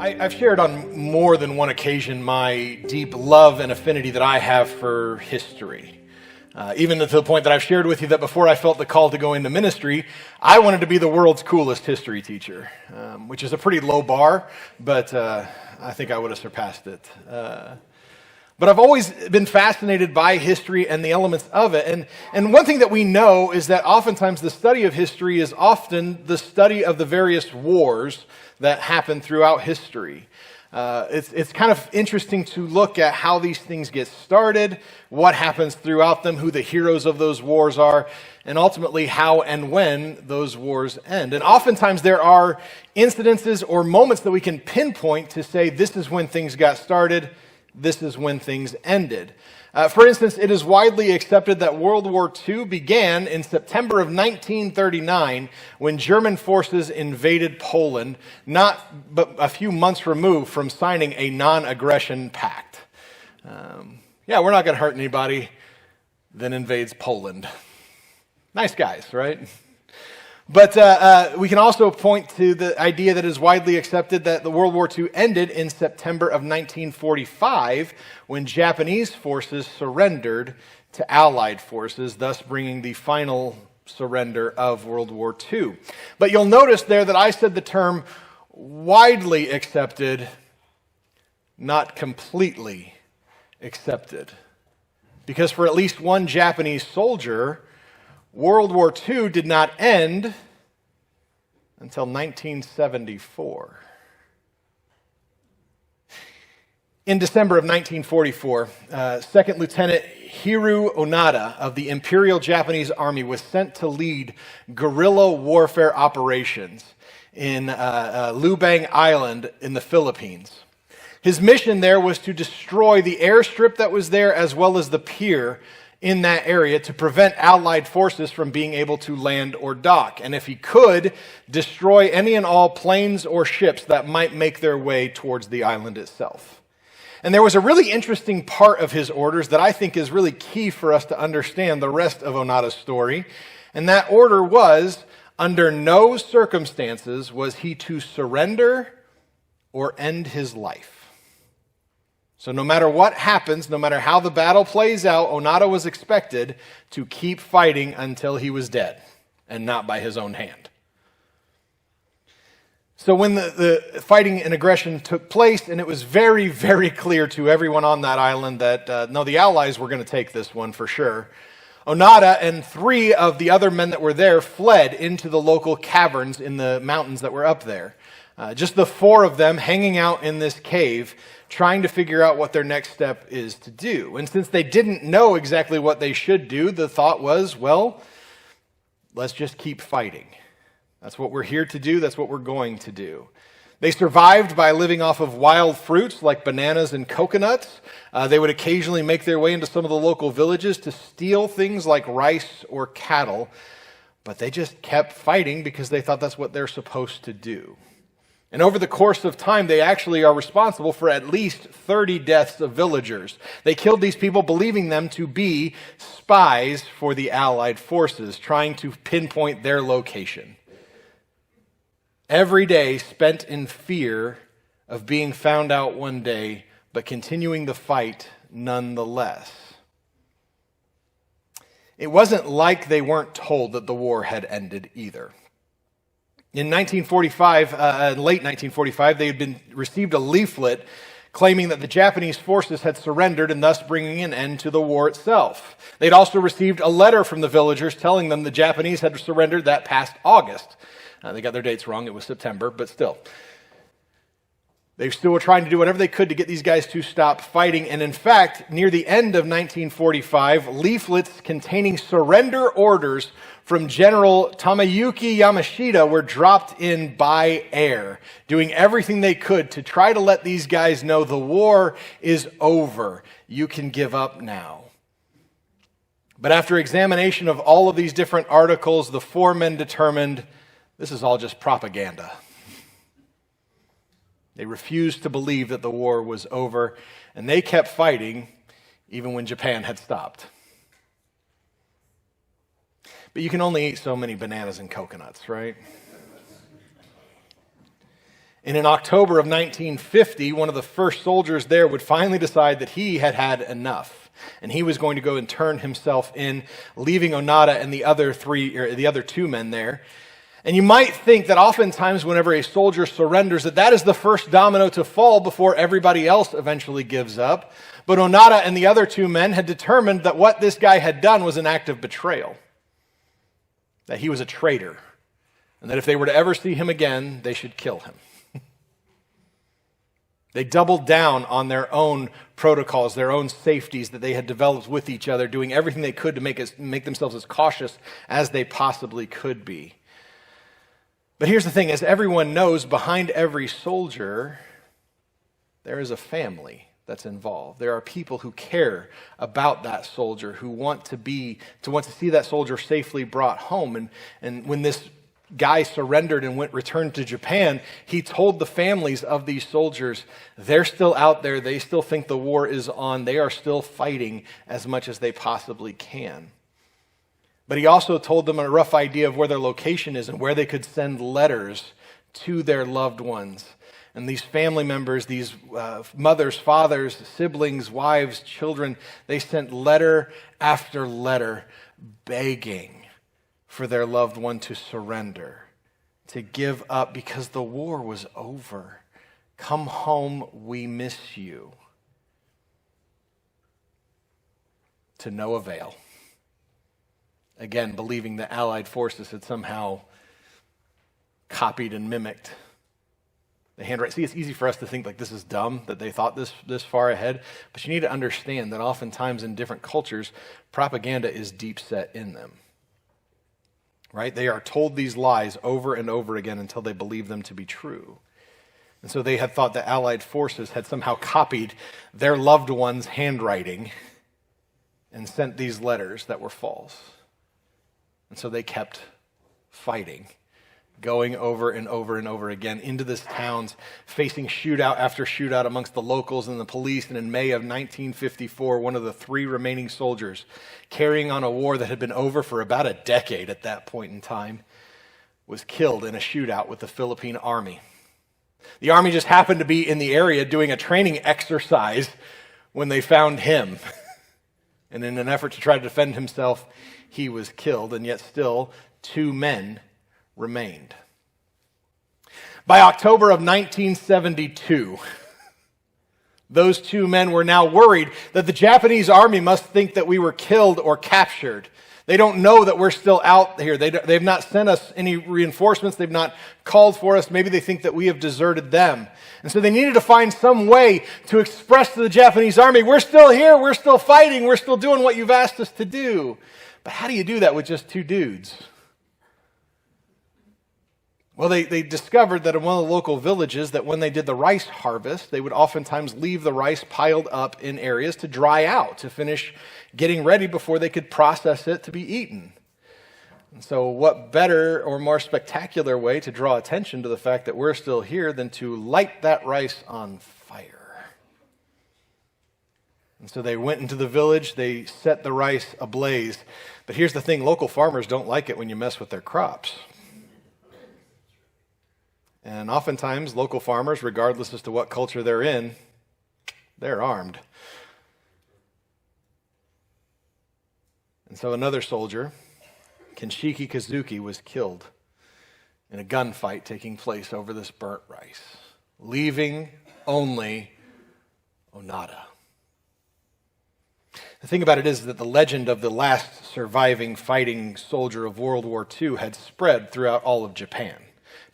I've shared on more than one occasion my deep love and affinity that I have for history. Even to the point that I've shared with you that before I felt the call to go into ministry, I wanted to be the world's coolest history teacher, which is a pretty low bar, but I think I would have surpassed it. But I've always been fascinated by history and the elements of it. And one thing that we know is that oftentimes the study of history is often the study of the various wars that happen throughout history. It's kind of interesting to look at how these things get started, what happens throughout them, who the heroes of those wars are, and ultimately how and when those wars end. And oftentimes there are incidences or moments that we can pinpoint to say this is when things got started, this is when things ended. For instance, it is widely accepted that World War II began in September of 1939 when German forces invaded Poland, not but a few months removed from signing a non-aggression pact. We're not going to hurt anybody that invades Poland. Nice guys, right? But we can also point to the idea that is widely accepted that the World War II ended in September of 1945 when Japanese forces surrendered to Allied forces, thus bringing the final surrender of World War II. But you'll notice there that I said the term widely accepted, not completely accepted. Because for at least one Japanese soldier, World War II did not end until 1974. In December of 1944, Second Lieutenant Hiru Onada of the Imperial Japanese Army was sent to lead guerrilla warfare operations in Lubang Island in the Philippines. His mission there was to destroy the airstrip that was there as well as the pier in that area to prevent Allied forces from being able to land or dock. And if he could, destroy any and all planes or ships that might make their way towards the island itself. And there was a really interesting part of his orders that I think is really key for us to understand the rest of Onada's story. And that order was, under no circumstances was he to surrender or end his life. So no matter what happens, no matter how the battle plays out, Onada was expected to keep fighting until he was dead, and not by his own hand. So when the fighting and aggression took place, and it was very, very clear to everyone on that island that, no, the Allies were going to take this one for sure, Onada and 3 of the other men that were there fled into the local caverns in the mountains that were up there. Just the 4 of them hanging out in this cave, trying to figure out what their next step is to do. And since they didn't know exactly what they should do, the thought was, well, let's just keep fighting. That's what we're here to do. That's what we're going to do. They survived by living off of wild fruits like bananas and coconuts. They would occasionally make their way into some of the local villages to steal things like rice or cattle. But they just kept fighting because they thought that's what they're supposed to do. And over the course of time, they actually are responsible for at least 30 deaths of villagers. They killed these people believing them to be spies for the Allied forces, trying to pinpoint their location. Every day spent in fear of being found out one day, but continuing the fight nonetheless. It wasn't like they weren't told that the war had ended either. In 1945, late 1945, they had received a leaflet claiming that the Japanese forces had surrendered and thus bringing an end to the war itself. They'd also received a letter from the villagers telling them the Japanese had surrendered that past August. They got their dates wrong. It was September, but still. They still were trying to do whatever they could to get these guys to stop fighting. And in fact, near the end of 1945, leaflets containing surrender orders from General Tomoyuki Yamashita were dropped in by air, doing everything they could to try to let these guys know the war is over. You can give up now. But after examination of all of these different articles, the 4 men determined this is all just propaganda. They refused to believe that the war was over, and they kept fighting even when Japan had stopped. But you can only eat so many bananas and coconuts, right? And in October of 1950, one of the first soldiers there would finally decide that he had had enough. And he was going to go and turn himself in, leaving Onoda and the other two men there. And you might think that oftentimes whenever a soldier surrenders, that is the first domino to fall before everybody else eventually gives up. But Onoda and the other two men had determined that what this guy had done was an act of betrayal. That he was a traitor. And that if they were to ever see him again, they should kill him. They doubled down on their own protocols, their own safeties that they had developed with each other, doing everything they could to make themselves as cautious as they possibly could be. But here's the thing, as everyone knows, behind every soldier, there is a family that's involved. There are people who care about that soldier, who want to see that soldier safely brought home. And when this guy surrendered and returned to Japan, he told the families of these soldiers, they're still out there, they still think the war is on, they are still fighting as much as they possibly can. But he also told them a rough idea of where their location is and where they could send letters to their loved ones. And these family members, these mothers, fathers, siblings, wives, children, they sent letter after letter begging for their loved one to surrender, to give up because the war was over. Come home, we miss you. To no avail. Again, believing the Allied forces had somehow copied and mimicked the handwriting. See, it's easy for us to think like this is dumb, that they thought this far ahead, but you need to understand that oftentimes in different cultures, propaganda is deep set in them. Right? They are told these lies over and over again until they believe them to be true. And so they had thought the Allied forces had somehow copied their loved one's handwriting and sent these letters that were false. And so they kept fighting, going over and over and over again into this towns, facing shootout after shootout amongst the locals and the police. And in May of 1954, one of the three remaining soldiers, carrying on a war that had been over for about a decade at that point in time, was killed in a shootout with the Philippine Army. The Army just happened to be in the area doing a training exercise when they found him. And in an effort to try to defend himself, he was killed, and yet still 2 men remained. By October of 1972, those 2 men were now worried that the Japanese army must think that we were killed or captured. They don't know that we're still out here. They've not sent us any reinforcements. They've not called for us. Maybe they think that we have deserted them. And so they needed to find some way to express to the Japanese army, we're still here, we're still fighting, we're still doing what you've asked us to do. But how do you do that with just 2 dudes? Well, they discovered that in one of the local villages that when they did the rice harvest, they would oftentimes leave the rice piled up in areas to dry out, to finish getting ready before they could process it to be eaten. And so what better or more spectacular way to draw attention to the fact that we're still here than to light that rice on fire? And so they went into the village, they set the rice ablaze. But here's the thing, local farmers don't like it when you mess with their crops. And oftentimes, local farmers, regardless as to what culture they're in, they're armed. And so another soldier, Kenshiki Kazuki, was killed in a gunfight taking place over this burnt rice, leaving only Onoda. The thing about it is that the legend of the last surviving fighting soldier of World War II had spread throughout all of Japan.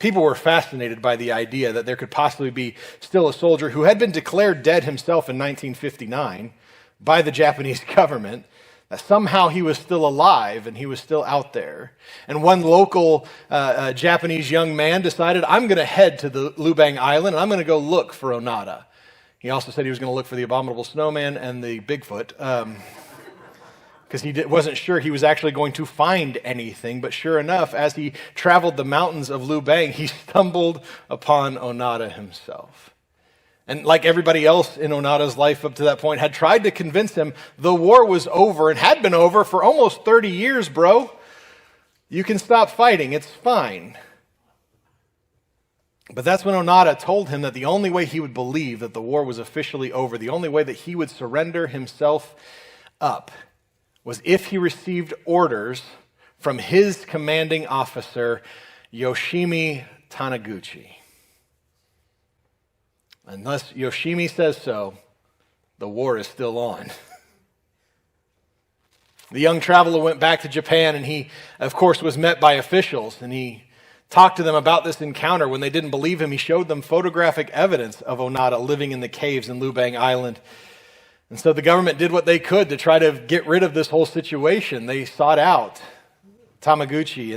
People were fascinated by the idea that there could possibly be still a soldier who had been declared dead himself in 1959 by the Japanese government, that somehow he was still alive and he was still out there. And one local Japanese young man decided, I'm going to head to the Lubang Island and I'm going to go look for Onoda. He also said he was going to look for the Abominable Snowman and the Bigfoot, because he wasn't sure he was actually going to find anything. But sure enough, as he traveled the mountains of Lubang, he stumbled upon Onoda himself. And like everybody else in Onoda's life up to that point, had tried to convince him the war was over and had been over for almost 30 years, bro. You can stop fighting. It's fine. But that's when Onada told him that the only way he would believe that the war was officially over, the only way that he would surrender himself up, was if he received orders from his commanding officer, Yoshimi Taniguchi. Unless Yoshimi says so, the war is still on. The young traveler went back to Japan, and he, of course, was met by officials, and he talked to them about this encounter. When they didn't believe him, he showed them photographic evidence of Onada living in the caves in Lubang Island. And so the government did what they could to try to get rid of this whole situation. They sought out Taniguchi,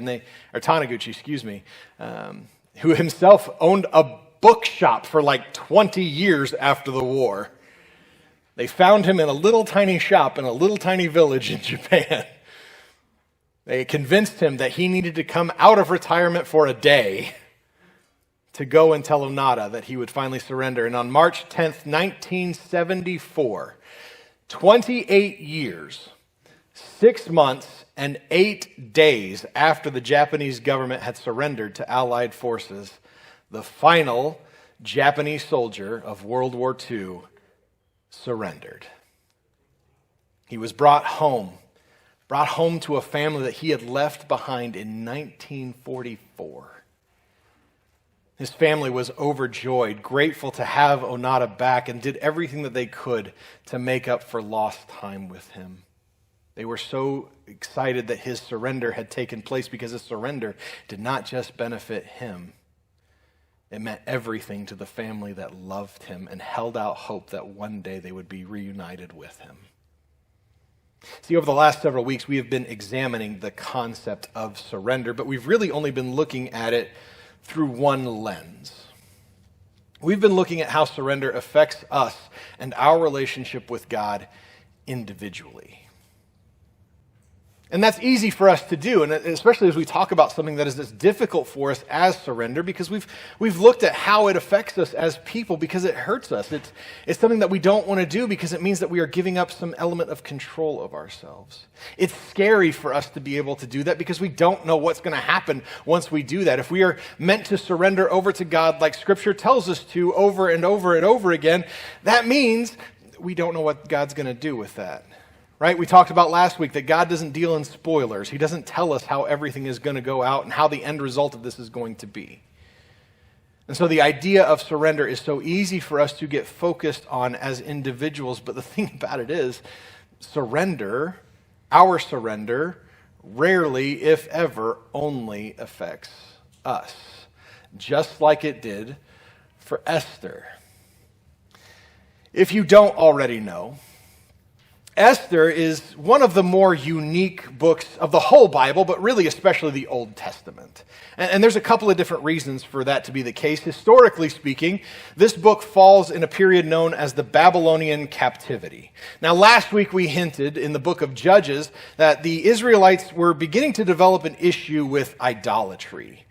who himself owned a bookshop for like 20 years after the war. They found him in a little tiny shop in a little tiny village in Japan. They convinced him that he needed to come out of retirement for a day to go and tell Onada that he would finally surrender. And on March 10th, 1974, 28 years, 6 months, and 8 days after the Japanese government had surrendered to Allied forces, the final Japanese soldier of World War II surrendered. He was brought home to a family that he had left behind in 1944. His family was overjoyed, grateful to have Onada back, and did everything that they could to make up for lost time with him. They were so excited that his surrender had taken place, because his surrender did not just benefit him. It meant everything to the family that loved him and held out hope that one day they would be reunited with him. See, over the last several weeks, we have been examining the concept of surrender, but we've really only been looking at it through one lens. We've been looking at how surrender affects us and our relationship with God individually. And that's easy for us to do, and especially as we talk about something that is as difficult for us as surrender, because we've looked at how it affects us as people, because it hurts us. It's something that we don't want to do, because it means that we are giving up some element of control of ourselves. It's scary for us to be able to do that, because we don't know what's going to happen once we do that. If we are meant to surrender over to God like Scripture tells us to over and over and over again, that means we don't know what God's going to do with that. Right? We talked about last week that God doesn't deal in spoilers. He doesn't tell us how everything is going to go out and how the end result of this is going to be. And so the idea of surrender is so easy for us to get focused on as individuals. But the thing about it is, our surrender, rarely, if ever, only affects us. Just like it did for Esther. If you don't already know, Esther is one of the more unique books of the whole Bible, but really especially the Old Testament. And there's a couple of different reasons for that to be the case. Historically speaking, this book falls in a period known as the Babylonian captivity. Now, last week we hinted in the book of Judges that the Israelites were beginning to develop an issue with idolatry.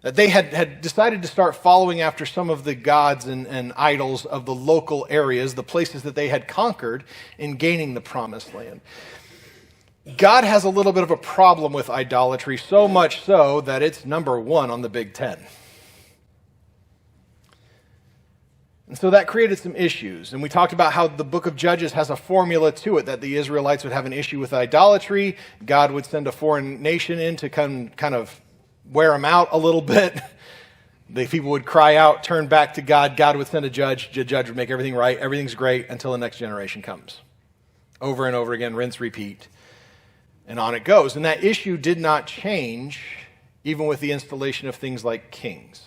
That they had decided to start following after some of the gods and idols of the local areas, the places that they had conquered in gaining the promised land. God has a little bit of a problem with idolatry, so much so that it's number 1 on the Big Ten. And so that created some issues. And we talked about how the book of Judges has a formula to it, that the Israelites would have an issue with idolatry. God would send a foreign nation in to kind of wear them out a little bit. The people would cry out, turn back to God. God would send a judge. The judge would make everything right. Everything's great until the next generation comes. Over and over again, rinse, repeat. And on it goes. And that issue did not change even with the installation of things like kings.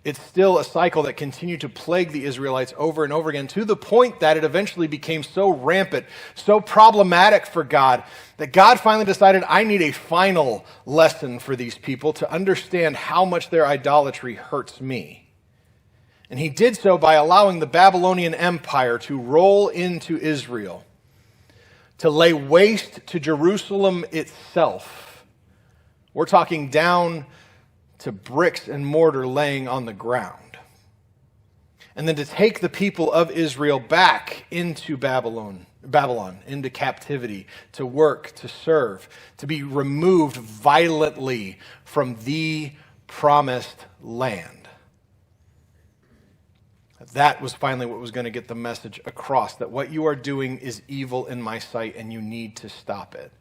It's still a cycle that continued to plague the Israelites over and over again, to the point that it eventually became so rampant, so problematic for God, that God finally decided, I need a final lesson for these people to understand how much their idolatry hurts me. And he did so by allowing the Babylonian Empire to roll into Israel, to lay waste to Jerusalem itself. We're talking down to bricks and mortar laying on the ground. And then to take the people of Israel back into Babylon, into captivity, to work, to serve, to be removed violently from the promised land. That was finally what was going to get the message across, that what you are doing is evil in my sight and you need to stop it.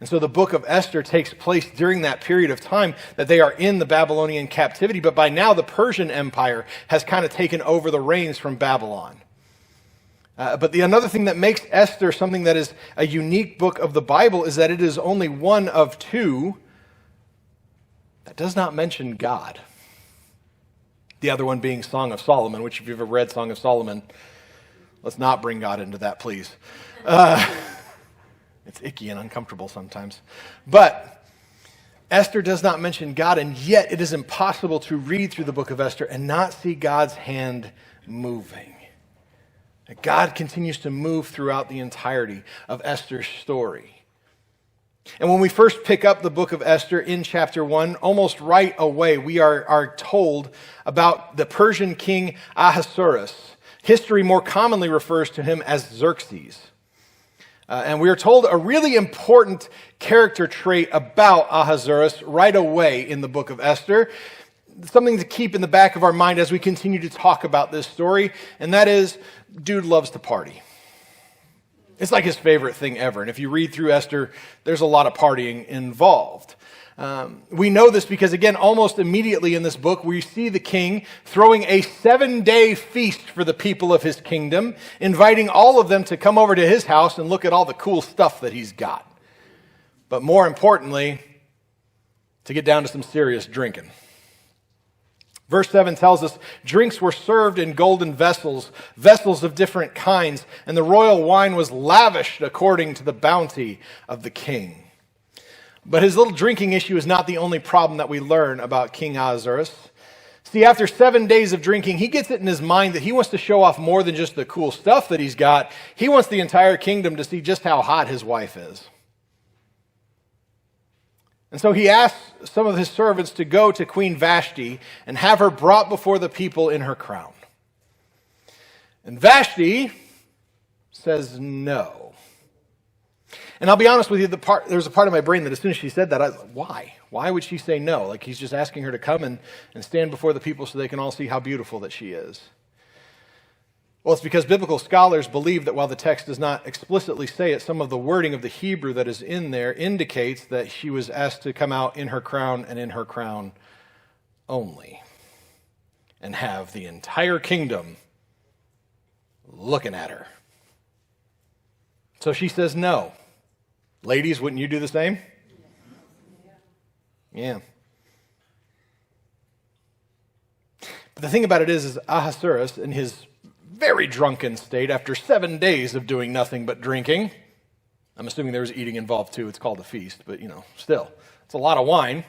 And so the book of Esther takes place during that period of time that they are in the Babylonian captivity, but by now the Persian Empire has kind of taken over the reins from Babylon. But another thing that makes Esther something that is a unique book of the Bible is that it is only one of two that does not mention God. The other one being Song of Solomon, which if you've ever read Song of Solomon, let's not bring God into that, please. It's icky and uncomfortable sometimes. But Esther does not mention God, and yet it is impossible to read through the book of Esther and not see God's hand moving. God continues to move throughout the entirety of Esther's story. And when we first pick up the book of Esther in chapter 1, almost right away we are told about the Persian king Ahasuerus. History more commonly refers to him as Xerxes. And we are told a really important character trait about Ahasuerus right away in the book of Esther. Something to keep in the back of our mind as we continue to talk about this story, and that is, dude loves to party. It's like his favorite thing ever. And if you read through Esther, there's a lot of partying involved. We know this because, again, almost immediately in this book, we see the king throwing a 7-day feast for the people of his kingdom, inviting all of them to come over to his house and look at all the cool stuff that he's got. But more importantly, to get down to some serious drinking. Verse 7 tells us, drinks were served in golden vessels, vessels of different kinds, and the royal wine was lavished according to the bounty of the king. But his little drinking issue is not the only problem that we learn about King Ahasuerus. See, after 7 days of drinking, he gets it in his mind that he wants to show off more than just the cool stuff that he's got. He wants the entire kingdom to see just how hot his wife is. And so he asks some of his servants to go to Queen Vashti and have her brought before the people in her crown. And Vashti says no. And I'll be honest with you, there's a part of my brain that as soon as she said that, I was like, why? Why would she say no? Like he's just asking her to come and stand before the people so they can all see how beautiful that she is. Well, it's because biblical scholars believe that while the text does not explicitly say it, some of the wording of the Hebrew that is in there indicates that she was asked to come out in her crown and in her crown only, and have the entire kingdom looking at her. So she says no. Ladies, wouldn't you do the same? Yeah. But the thing about it is Ahasuerus, in his very drunken state, after 7 days of doing nothing but drinking, I'm assuming there was eating involved too, it's called a feast, but still, it's a lot of wine.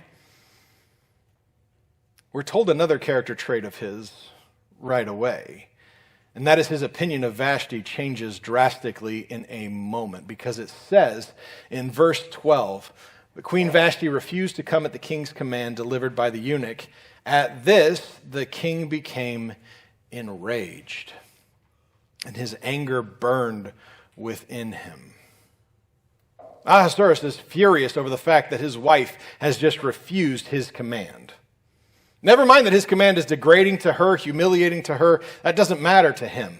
We're told another character trait of his right away, and that is his opinion of Vashti changes drastically in a moment, because it says in verse 12, "But Queen Vashti refused to come at the king's command delivered by the eunuch. At this, the king became enraged, and his anger burned within him." Ahasuerus is furious over the fact that his wife has just refused his command. Never mind that his command is degrading to her, humiliating to her. That doesn't matter to him.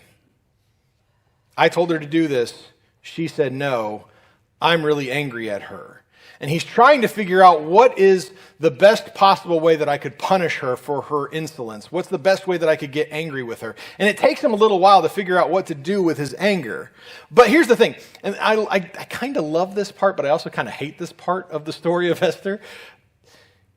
I told her to do this. She said no. I'm really angry at her. And he's trying to figure out what is the best possible way that I could punish her for her insolence. What's the best way that I could get angry with her? And it takes him a little while to figure out what to do with his anger. But here's the thing, and I kind of love this part, but I also kind of hate this part of the story of Esther.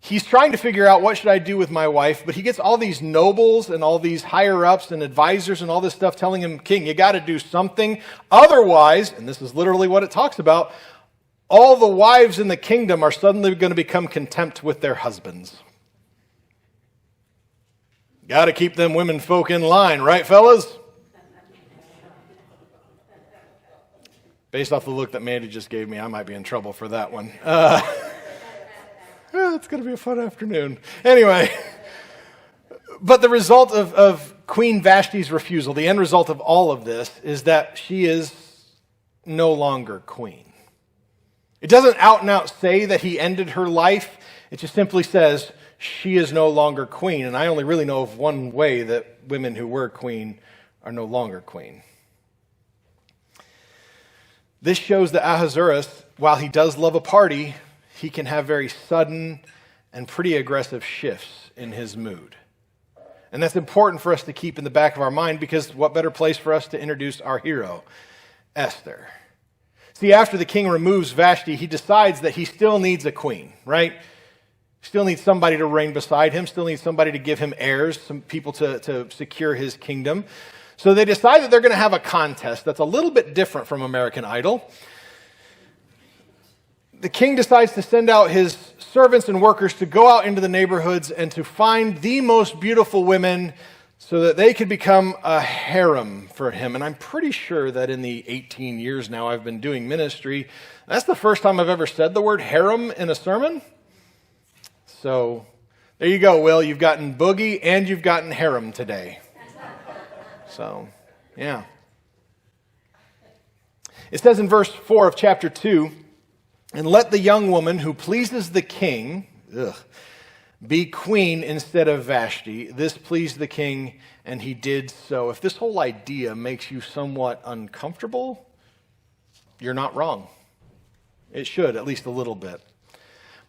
He's trying to figure out what should I do with my wife, but he gets all these nobles and all these higher-ups and advisors and all this stuff telling him, "King, you got to do something. Otherwise," and this is literally what it talks about, "all the wives in the kingdom are suddenly going to become contempt with their husbands." Got to keep them women folk in line, right, fellas? Based off the look that Mandy just gave me, I might be in trouble for that one. It's going to be a fun afternoon. Anyway, but the result of Queen Vashti's refusal, the end result of all of this, is that she is no longer queen. It doesn't out and out say that he ended her life. It just simply says she is no longer queen. And I only really know of one way that women who were queen are no longer queen. This shows that Ahasuerus, while he does love a party, he can have very sudden and pretty aggressive shifts in his mood. And that's important for us to keep in the back of our mind, because what better place for us to introduce our hero, Esther. See, after the king removes Vashti, he decides that he still needs a queen, right? Still needs somebody to reign beside him, still needs somebody to give him heirs, some people to secure his kingdom. So they decide that they're going to have a contest that's a little bit different from American Idol. The king decides to send out his servants and workers to go out into the neighborhoods and to find the most beautiful women so that they could become a harem for him. And I'm pretty sure that in the 18 years now I've been doing ministry, that's the first time I've ever said the word harem in a sermon. So there you go, Will. You've gotten boogie and you've gotten harem today. So, yeah. It says in verse 4 of chapter 2, "And let the young woman who pleases the king be queen instead of Vashti. This pleased the king, and he did so." If this whole idea makes you somewhat uncomfortable, you're not wrong. It should, at least a little bit.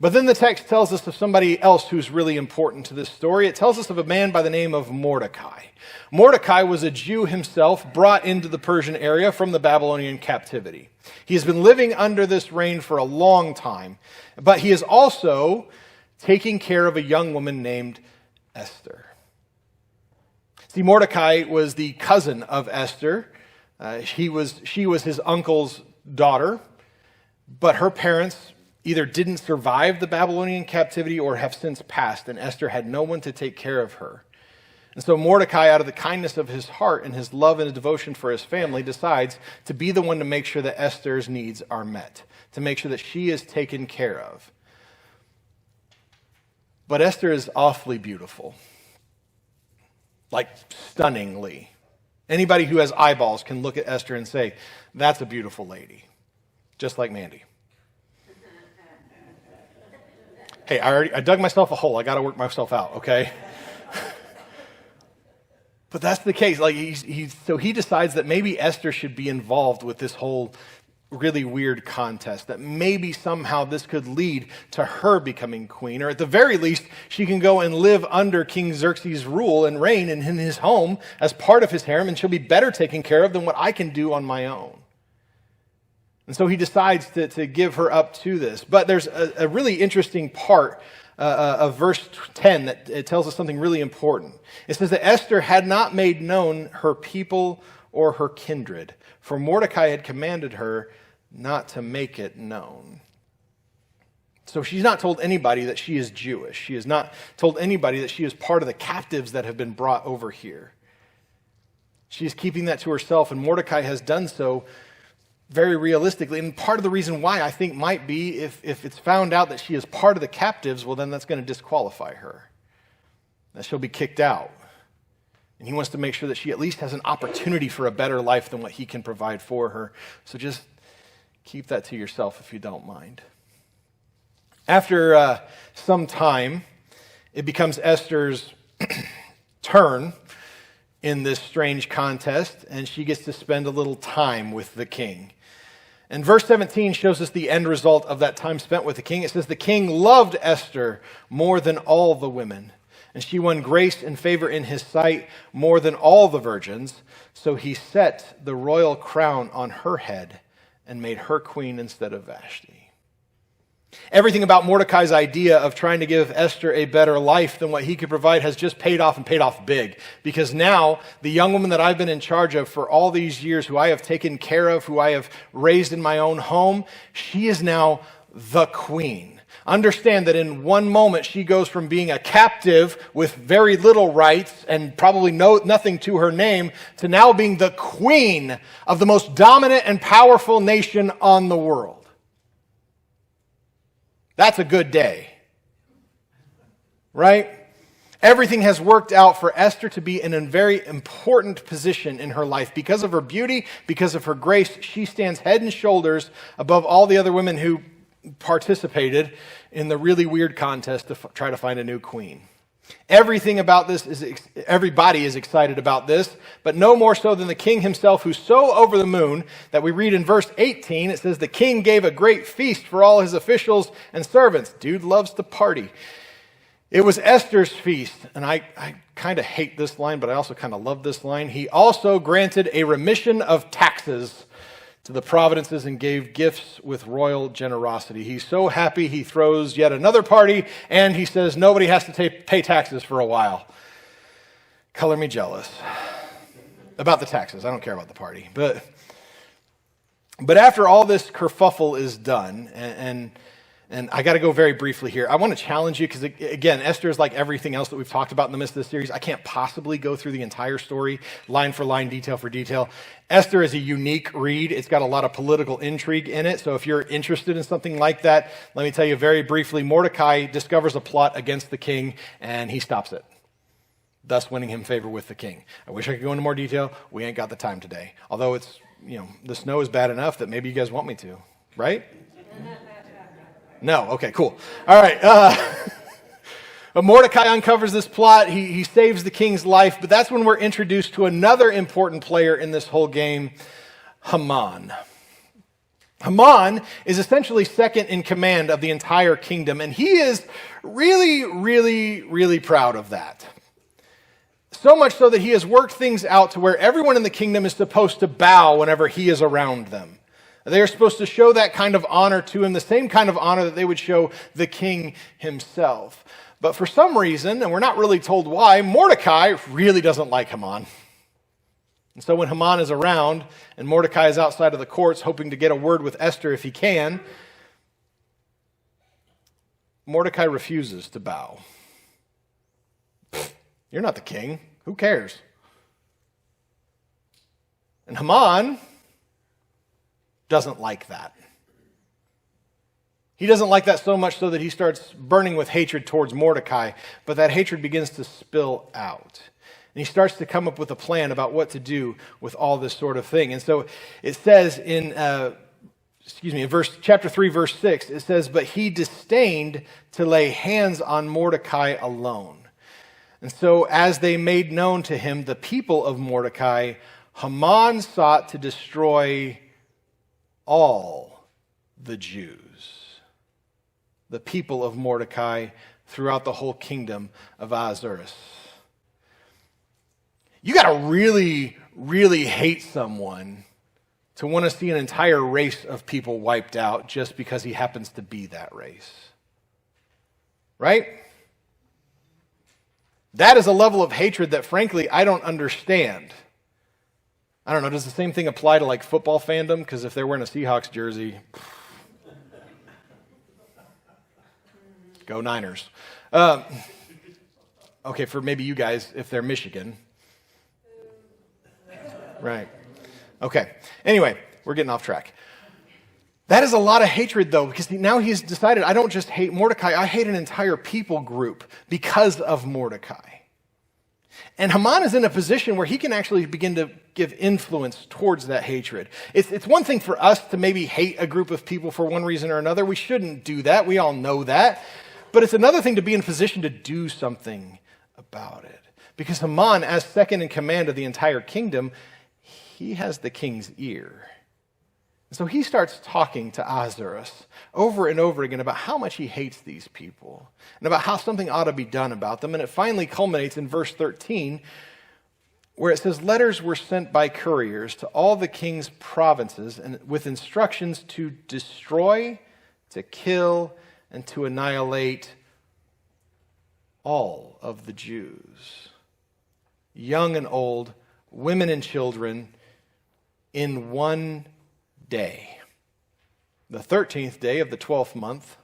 But then the text tells us of somebody else who's really important to this story. It tells us of a man by the name of Mordecai. Mordecai was a Jew himself, brought into the Persian area from the Babylonian captivity. He has been living under this reign for a long time, but he is also taking care of a young woman named Esther. See, Mordecai was the cousin of Esther. She was his uncle's daughter, but her parents either didn't survive the Babylonian captivity or have since passed, and Esther had no one to take care of her. And so Mordecai, out of the kindness of his heart and his love and his devotion for his family, decides to be the one to make sure that Esther's needs are met, to make sure that she is taken care of. But Esther is awfully beautiful, like stunningly. Anybody who has eyeballs can look at Esther and say, that's a beautiful lady, just like Mandy. Hey, I dug myself a hole. I got to work myself out, okay? But that's the case. Like so he decides that maybe Esther should be involved with this whole really weird contest, that maybe somehow this could lead to her becoming queen, or at the very least, she can go and live under King Xerxes' rule and reign in his home as part of his harem, and she'll be better taken care of than what I can do on my own. And so he decides to give her up to this. But there's a really interesting part of verse 10 that it tells us something really important. It says that Esther had not made known her people or her kindred, for Mordecai had commanded her not to make it known. So she's not told anybody that she is Jewish. She has not told anybody that she is part of the captives that have been brought over here. She is keeping that to herself, and Mordecai has done so very realistically. And part of the reason why, I think, might be if it's found out that she is part of the captives, well, then that's going to disqualify her, that she'll be kicked out. And he wants to make sure that she at least has an opportunity for a better life than what he can provide for her. So just keep that to yourself if you don't mind. After some time, it becomes Esther's turn in this strange contest, and she gets to spend a little time with the king. And verse 17 shows us the end result of that time spent with the king. It says, "The king loved Esther more than all the women, and she won grace and favor in his sight more than all the virgins. So he set the royal crown on her head and made her queen instead of Vashti." Everything about Mordecai's idea of trying to give Esther a better life than what he could provide has just paid off, and paid off big. Because now, the young woman that I've been in charge of for all these years, who I have taken care of, who I have raised in my own home, she is now the queen. Understand that in one moment, she goes from being a captive with very little rights and probably nothing to her name, to now being the queen of the most dominant and powerful nation on the world. That's a good day, right? Everything has worked out for Esther to be in a very important position in her life. Because of her beauty, because of her grace, she stands head and shoulders above all the other women who participated in the really weird contest to try to find a new queen. Everything about this everybody is excited about this, but no more so than the king himself, who's so over the moon that we read in verse 18, it says, the king gave a great feast for all his officials and servants. Dude loves to party. It was Esther's feast, and I kind of hate this line, but I also kind of love this line. He also granted a remission of taxes to the providences and gave gifts with royal generosity. He's so happy he throws yet another party, and he says nobody has to pay taxes for a while. Color me jealous. About the taxes. I don't care about the party. But after all this kerfuffle is done, and I got to go very briefly here. I want to challenge you because, again, Esther is like everything else that we've talked about in the midst of this series. I can't possibly go through the entire story, line for line, detail for detail. Esther is a unique read. It's got a lot of political intrigue in it. So if you're interested in something like that, let me tell you very briefly, Mordecai discovers a plot against the king, and he stops it, thus winning him favor with the king. I wish I could go into more detail. We ain't got the time today. Although it's, the snow is bad enough that maybe you guys want me to, right? No? Okay, cool. All right. Mordecai uncovers this plot. He saves the king's life, but that's when we're introduced to another important player in this whole game, Haman. Haman is essentially second in command of the entire kingdom, and he is really, really, really proud of that. So much so that he has worked things out to where everyone in the kingdom is supposed to bow whenever he is around them. They are supposed to show that kind of honor to him, the same kind of honor that they would show the king himself. But for some reason, and we're not really told why, Mordecai really doesn't like Haman. And so when Haman is around and Mordecai is outside of the courts hoping to get a word with Esther if he can, Mordecai refuses to bow. You're not the king. Who cares? And Haman doesn't like that. He doesn't like that so much so that he starts burning with hatred towards Mordecai, but that hatred begins to spill out. And he starts to come up with a plan about what to do with all this sort of thing. And so it says in chapter 3, verse 6, it says, but he disdained to lay hands on Mordecai alone. And so as they made known to him the people of Mordecai, Haman sought to destroy all the Jews, the people of Mordecai throughout the whole kingdom of Ahasuerus. You got to really, really hate someone to want to see an entire race of people wiped out just because he happens to be that race. Right? That is a level of hatred that, frankly, I don't understand. I don't know, does the same thing apply to like football fandom? Because if they're wearing a Seahawks jersey, go Niners. Okay, for maybe you guys, if they're Michigan. Right. Okay. Anyway, we're getting off track. That is a lot of hatred, though, because now he's decided, I don't just hate Mordecai, I hate an entire people group because of Mordecai. And Haman is in a position where he can actually begin to give influence towards that hatred. It's one thing for us to maybe hate a group of people for one reason or another. We shouldn't do that. We all know that. But it's another thing to be in a position to do something about it. Because Haman, as second in command of the entire kingdom, he has the king's ear. So he starts talking to Ahasuerus over and over again about how much he hates these people and about how something ought to be done about them. And it finally culminates in verse 13 where it says, letters were sent by couriers to all the king's provinces and with instructions to destroy, to kill, and to annihilate all of the Jews, young and old, women and children, in one day, the 13th day of the 12th month,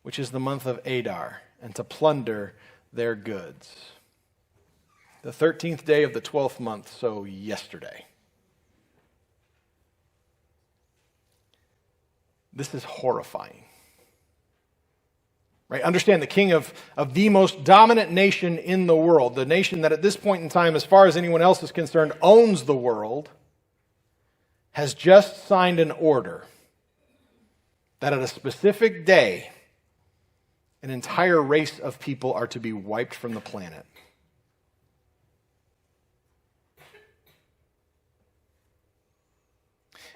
which is the month of Adar, and to plunder their goods. The 13th day of the 12th month, so yesterday. This is horrifying. Right? Understand the king of the most dominant nation in the world, the nation that at this point in time, as far as anyone else is concerned, owns the world, has just signed an order that at a specific day, an entire race of people are to be wiped from the planet.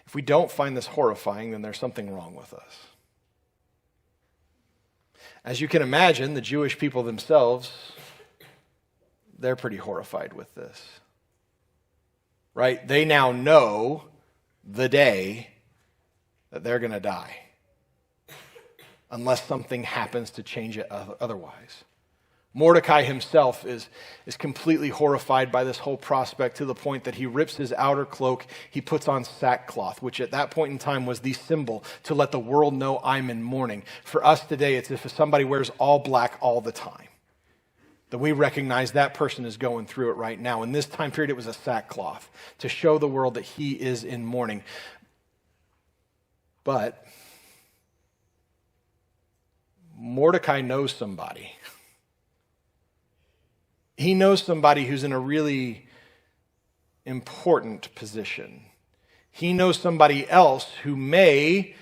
If we don't find this horrifying, then there's something wrong with us. As you can imagine, the Jewish people themselves, they're pretty horrified with this. Right? They now know the day that they're going to die, unless something happens to change it otherwise. Mordecai himself is completely horrified by this whole prospect, to the point that he rips his outer cloak, he puts on sackcloth, which at that point in time was the symbol to let the world know I'm in mourning. For us today, it's if somebody wears all black all the time, that we recognize that person is going through it right now. In this time period, it was a sackcloth to show the world that he is in mourning. But Mordecai knows somebody. He knows somebody who's in a really important position. He knows somebody else who may,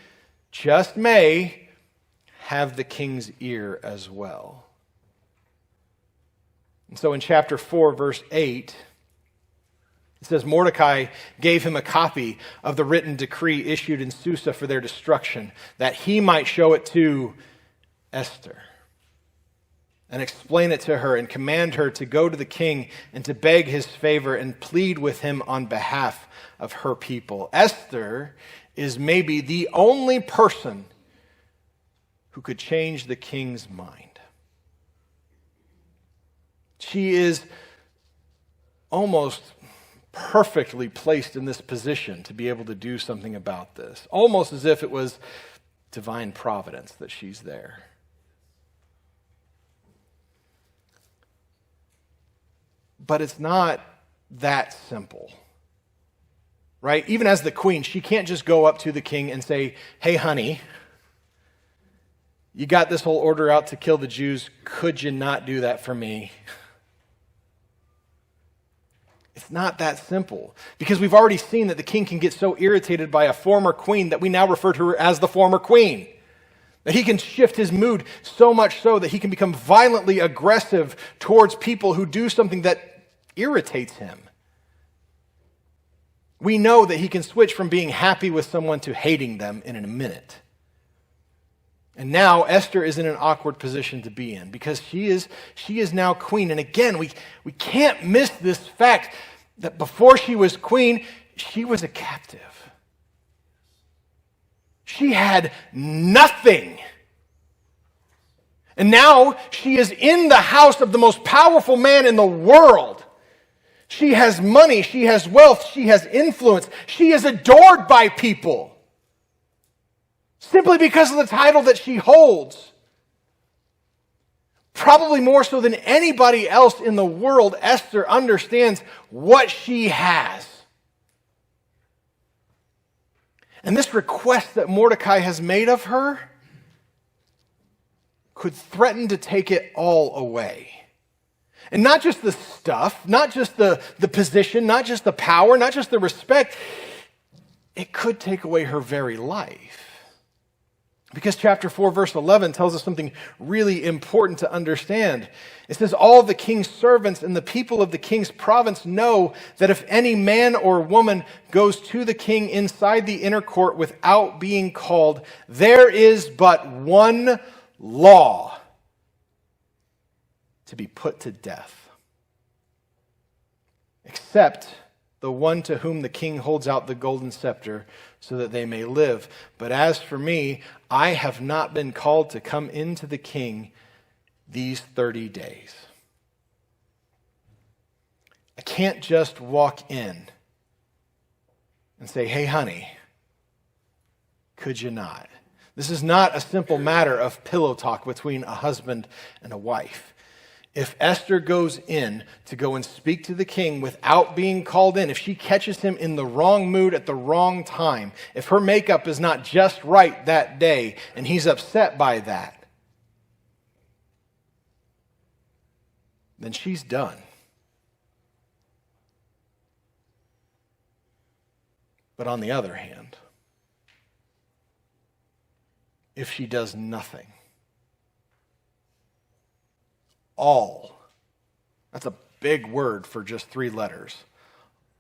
just may, have the king's ear as well. And so in chapter 4, verse 8, it says, Mordecai gave him a copy of the written decree issued in Susa for their destruction, that he might show it to Esther and explain it to her and command her to go to the king and to beg his favor and plead with him on behalf of her people. Esther is maybe the only person who could change the king's mind. She is almost perfectly placed in this position to be able to do something about this, almost as if it was divine providence that she's there. But it's not that simple, right? Even as the queen, she can't just go up to the king and say, hey, honey, you got this whole order out to kill the Jews. Could you not do that for me? It's not that simple, because we've already seen that the king can get so irritated by a former queen that we now refer to her as the former queen. That he can shift his mood so much so that he can become violently aggressive towards people who do something that irritates him. We know that he can switch from being happy with someone to hating them in a minute. And now Esther is in an awkward position to be in, because she is now queen. And again, we can't miss this fact that before she was queen, she was a captive. She had nothing. And now she is in the house of the most powerful man in the world. She has money, she has wealth, she has influence. She is adored by people simply because of the title that she holds. Probably more so than anybody else in the world, Esther understands what she has. And this request that Mordecai has made of her could threaten to take it all away. And not just the stuff, not just the position, not just the power, not just the respect. It could take away her very life. Because chapter 4, verse 11 tells us something really important to understand. It says, all the king's servants and the people of the king's province know that if any man or woman goes to the king inside the inner court without being called, there is but one law: to be put to death, except the one to whom the king holds out the golden scepter, so that they may live. But as for me, I have not been called to come into the king these 30 days. I can't just walk in and say, hey, honey, could you not? This is not a simple matter of pillow talk between a husband and a wife. If Esther goes in to go and speak to the king without being called in, if she catches him in the wrong mood at the wrong time, if her makeup is not just right that day and he's upset by that, then she's done. But on the other hand, if she does nothing. All. That's a big word for just 3 letters.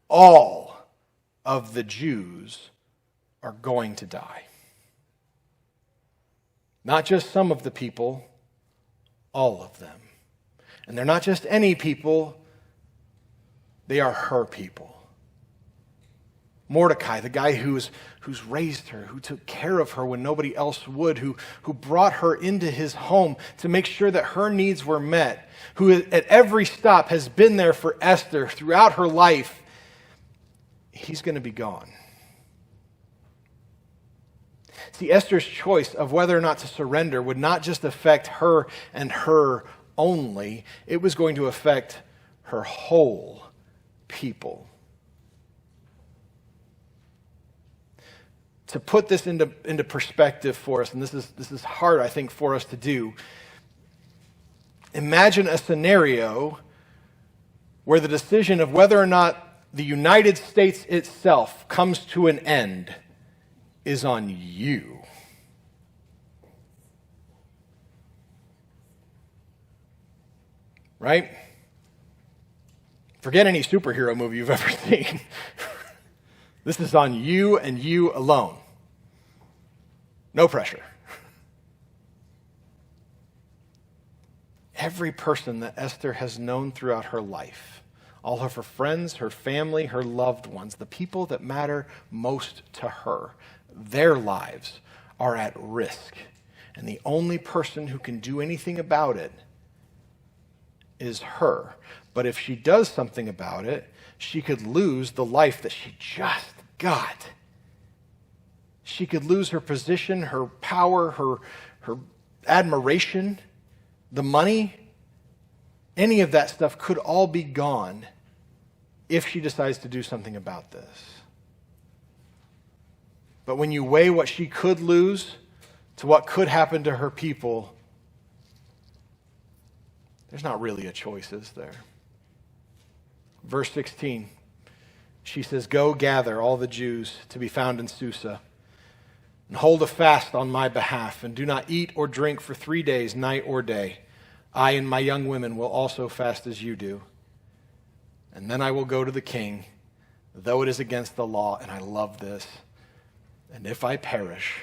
All of the Jews are going to die. Not just some of the people, all of them. And they're not just any people, they are her people. Mordecai, the guy who's raised her, who took care of her when nobody else would, who brought her into his home to make sure that her needs were met, who at every stop has been there for Esther throughout her life, he's going to be gone. See, Esther's choice of whether or not to surrender would not just affect her and her only, it was going to affect her whole people. To put this into perspective for us, and this is hard, I think, for us to do, imagine a scenario where the decision of whether or not the United States itself comes to an end is on you. Right? Forget any superhero movie you've ever seen. This is on you and you alone. No pressure. Every person that Esther has known throughout her life, all of her friends, her family, her loved ones, the people that matter most to her, their lives are at risk. And the only person who can do anything about it is her. But if she does something about it, she could lose the life that she just got. She could lose her position, her power, her admiration, the money. Any of that stuff could all be gone if she decides to do something about this. But when you weigh what she could lose to what could happen to her people, there's not really a choice, is there? Verse 16, she says, "Go gather all the Jews to be found in Susa, and hold a fast on my behalf, and do not eat or drink for 3 days, night or day. I and my young women will also fast as you do. And then I will go to the king, though it is against the law," and I love this, "and if I perish,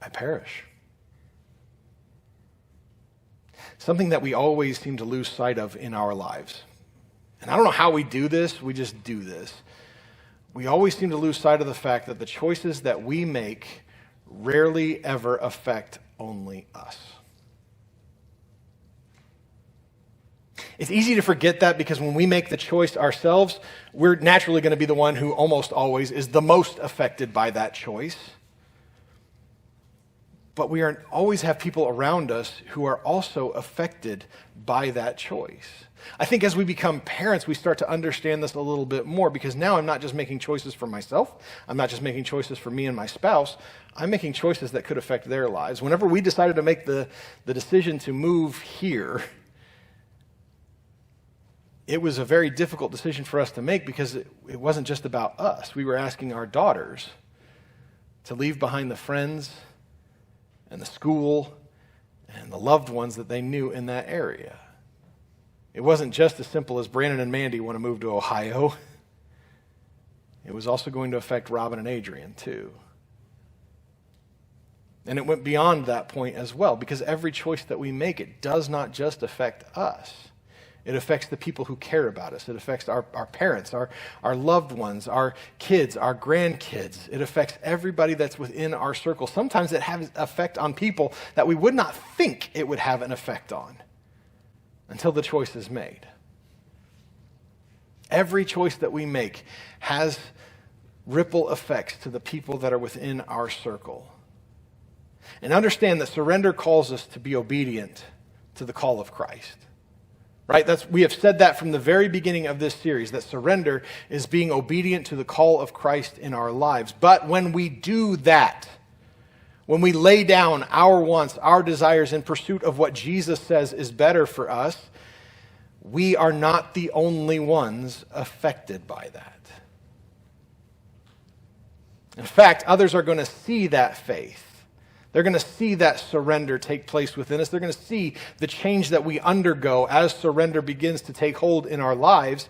I perish." Something that we always seem to lose sight of in our lives. And I don't know how we do this, we just do this. We always seem to lose sight of the fact that the choices that we make rarely ever affect only us. It's easy to forget that because when we make the choice ourselves, we're naturally going to be the one who almost always is the most affected by that choice. But we always have people around us who are also affected by that choice. I think as we become parents, we start to understand this a little bit more because now I'm not just making choices for myself. I'm not just making choices for me and my spouse. I'm making choices that could affect their lives. Whenever we decided to make the decision to move here, it was a very difficult decision for us to make because it wasn't just about us. We were asking our daughters to leave behind the friends and the school and the loved ones that they knew in that area. It wasn't just as simple as Brandon and Mandy want to move to Ohio. It was also going to affect Robin and Adrian too. And it went beyond that point as well, because every choice that we make, it does not just affect us. It affects the people who care about us. It affects our parents, our loved ones, our kids, our grandkids. It affects everybody that's within our circle. Sometimes it has an effect on people that we would not think it would have an effect on until the choice is made. Every choice that we make has ripple effects to the people that are within our circle. And understand that surrender calls us to be obedient to the call of Christ. Right? We have said that from the very beginning of this series, that surrender is being obedient to the call of Christ in our lives. But when we do that, when we lay down our wants, our desires in pursuit of what Jesus says is better for us, we are not the only ones affected by that. In fact, others are going to see that faith. They're going to see that surrender take place within us. They're going to see the change that we undergo as surrender begins to take hold in our lives,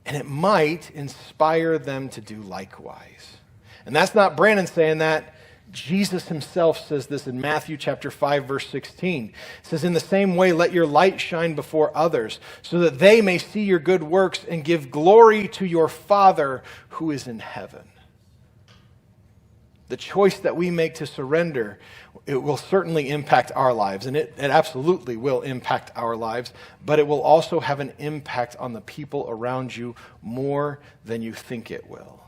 and it might inspire them to do likewise. And that's not Brandon saying that. Jesus himself says this in Matthew chapter 5, verse 16. It says, "In the same way, let your light shine before others, so that they may see your good works and give glory to your Father who is in heaven." The choice that we make to surrender, it will certainly impact our lives, and it absolutely will impact our lives, but it will also have an impact on the people around you more than you think it will.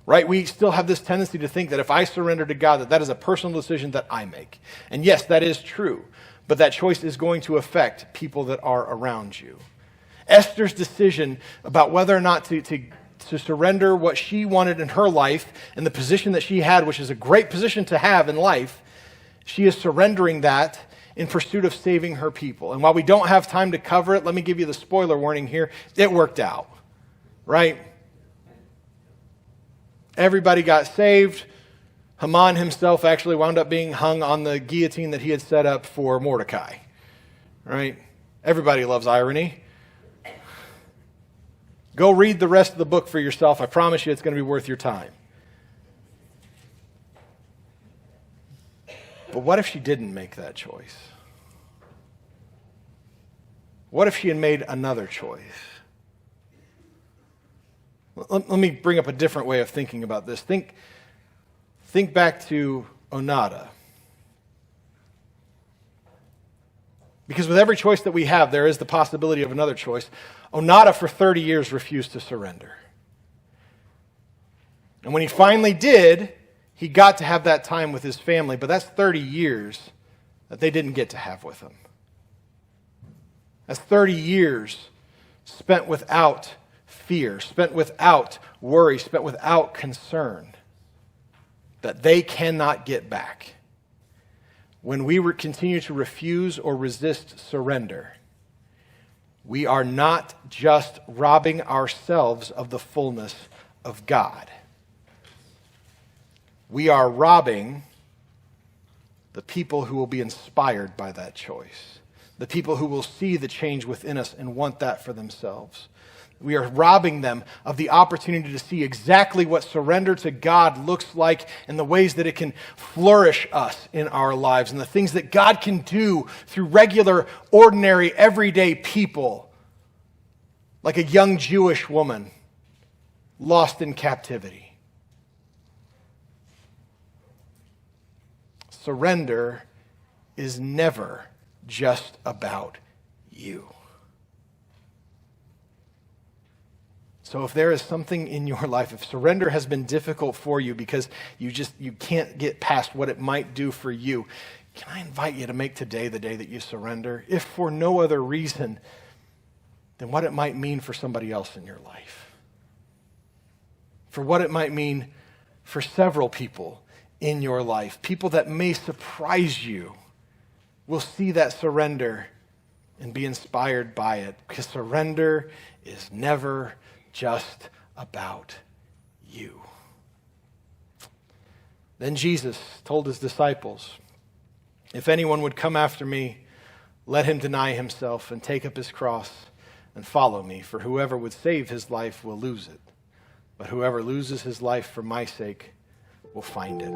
Right? We still have this tendency to think that if I surrender to God, that is a personal decision that I make. And yes, that is true. But that choice is going to affect people that are around you. Esther's decision about whether or not to surrender what she wanted in her life and the position that she had, which is a great position to have in life, she is surrendering that in pursuit of saving her people. And while we don't have time to cover it, let me give you the spoiler warning here. It worked out. Right? Everybody got saved. Haman himself actually wound up being hung on the guillotine that he had set up for Mordecai. Right? Everybody loves irony. Go read the rest of the book for yourself. I promise you it's going to be worth your time. But what if she didn't make that choice? What if she had made another choice? Let me bring up a different way of thinking about this. Think back to Onada. Because with every choice that we have, there is the possibility of another choice. Onada for 30 years refused to surrender. And when he finally did, he got to have that time with his family, but that's 30 years that they didn't get to have with him. That's 30 years spent without fear, spent without worry, spent without concern that they cannot get back. When we continue to refuse or resist surrender, we are not just robbing ourselves of the fullness of God. We are robbing the people who will be inspired by that choice, the people who will see the change within us and want that for themselves. We are robbing them of the opportunity to see exactly what surrender to God looks like and the ways that it can flourish us in our lives and the things that God can do through regular, ordinary, everyday people, like a young Jewish woman lost in captivity. Surrender is never just about you. So if there is something in your life, if surrender has been difficult for you because you can't get past what it might do for you, can I invite you to make today the day that you surrender, if for no other reason than what it might mean for somebody else in your life, for what it might mean for several people in your life, people that may surprise you will see that surrender and be inspired by it, because surrender is never just about you. Then Jesus told his disciples, "If anyone would come after me, let him deny himself and take up his cross and follow me. For whoever would save his life will lose it. But whoever loses his life for my sake will find it."